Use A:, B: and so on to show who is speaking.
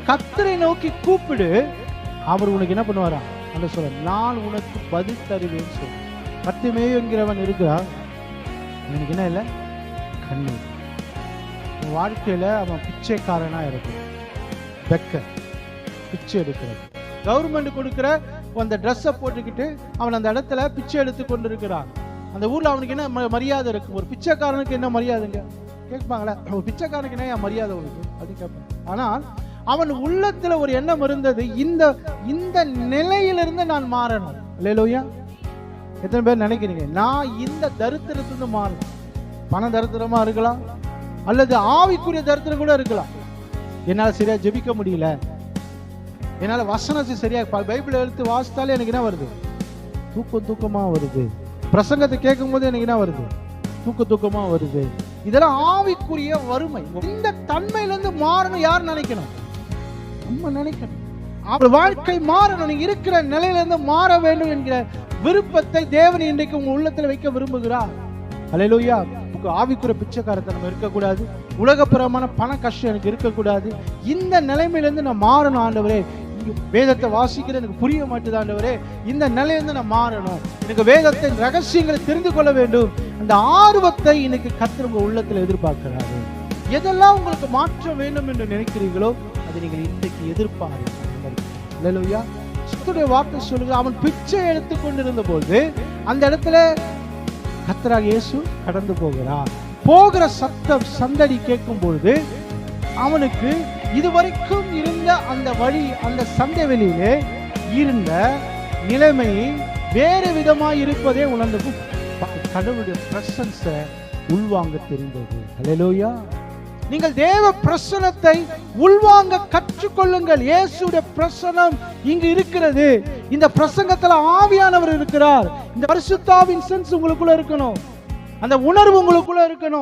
A: கர்த்தரை நோக்கி கூப்பிடு, அவர் உனக்கு என்ன பண்ணுவாரா அந்த சொல்ல, நான் உனக்கு பதில் தருவேன்னு சொல்ல. பர்த்திமேயு என்கிறவன் இருக்கிறான், எனக்கு என்ன இல்லை, கண்ணீர். வாழ்க்கையில அவன் பிச்சைக்காரனா இருக்கும், பிச்சை எடுக்கிறது. கவர்மெண்ட் கொடுக்கிற அந்த ட்ரெஸ்ஸை போட்டுக்கிட்டு அவன் அந்த இடத்துல பிச்சை எடுத்து கொண்டு இருக்கிறான். அந்த ஊர்ல அவனுக்கு என்ன மரியாதை இருக்கு? ஒரு பிச்சைக்காரனுக்கு என்ன மரியாதைங்க கேட்பாங்களா? ஒரு பிச்சைக்காரனுக்கு என்ன மரியாதை உனக்கு அப்படின்னு கேட்பாங்க. ஆனால் அவன் உள்ளத்துல ஒரு எண்ணம் இருந்தது, இந்த இந்த நிலையிலிருந்து நான் மாறணும். இல்லையா? எத்தனை பேர் நினைக்கிறீங்க நான் இந்த தரித்திரத்திலிருந்து மாறணும்? பண தரித்திரமா இருக்கலாம், அல்லது ஆவிக்குரிய தரித்திரம் கூட இருக்கலாம். என்னால சரியா ஜெபிக்க முடியல, என்னால வசனத்தை சரியா பைபிள் எடுத்து வாசித்தாலே எனக்கு என்ன வருது, தூக்கமா வருது. பிரசங்கத்தை கேட்கும் போது எனக்கு என்ன வருது, தூக்கமா வருது. இதெல்லாம் ஆவிக்குரிய வறுமை. இந்த தன்மையிலிருந்து மாறணும் யார் நினைக்கணும்? நம்ம நினைக்கணும். அவர் வாழ்க்கை மாறணும். நீங்க இருக்கிற நிலையிலிருந்து மாற வேண்டும் என்கிற விருப்பத்தை தேவன் இன்றைக்கு உங்க உள்ளத்துல வைக்க விரும்புகிறார். அல்லேலூயா. ஆவிக்குரிய பிச்சைக்காரத்தனம் இருக்கக்கூடாது, உலகப்புறமான பண கஷ்டம் எனக்கு இருக்கக்கூடாது. இந்த நிலைமையிலிருந்து நான் மாறணும் ஆண்டவரே. வேதத்தை வாசிக்கிற எனக்கு புரிய மாட்டேது ஆண்டவரே, இந்த நிலையிலிருந்து நான் மாறணும், எனக்கு வேதத்தின் ரகசியங்களை தெரிந்து கொள்ள வேண்டும். அந்த ஆர்வத்தை இன்னைக்கு கர்த்தர் உங்க உள்ளத்துல எதிர்பார்க்கிறாரு. எதெல்லாம் உங்களுக்கு மாற்ற வேண்டும் என்று நினைக்கிறீர்களோ அதை நீங்கள் இன்றைக்கு எதிர்பார்க்க. அல்லேலூயா. கர்த்தருடைய வார்த்தை சொல்லுங்க, அவன் பிச்சை எடுத்து கொண்டிருந்த போது அந்த இடத்துல கர்த்தராகிய இயேசு கடந்து போகிறார். போகிற சத்தம் சந்தடி கேட்கும் பொழுது அவனுக்கு இதுவரைக்கும் இருந்த அந்த வழி, அந்த சந்தை வெளியிலே இருந்த நிலைமை வேறு விதமாய் இருப்பதே உணர்ந்து கடவுளுடைய பிரசன்ஸை உள்வாங்க தெரிந்தது. அல்லேலூயா. நீங்கள் தேவ பிரசனத்தை உள்வாங்க கற்றுக்கொள்ளுங்கள். இயேசுடைய பிரசனம் இங்கு இருக்கிறது. இந்த பிரசங்கத்துல ஆவியானவர் இருக்கிறார். இந்த பரிசுத்த ஆவியின் சென்ஸ் உங்களுக்குள்ள இருக்கணும், அந்த உணர்வு உங்களுக்குள்ள இருக்கணும்.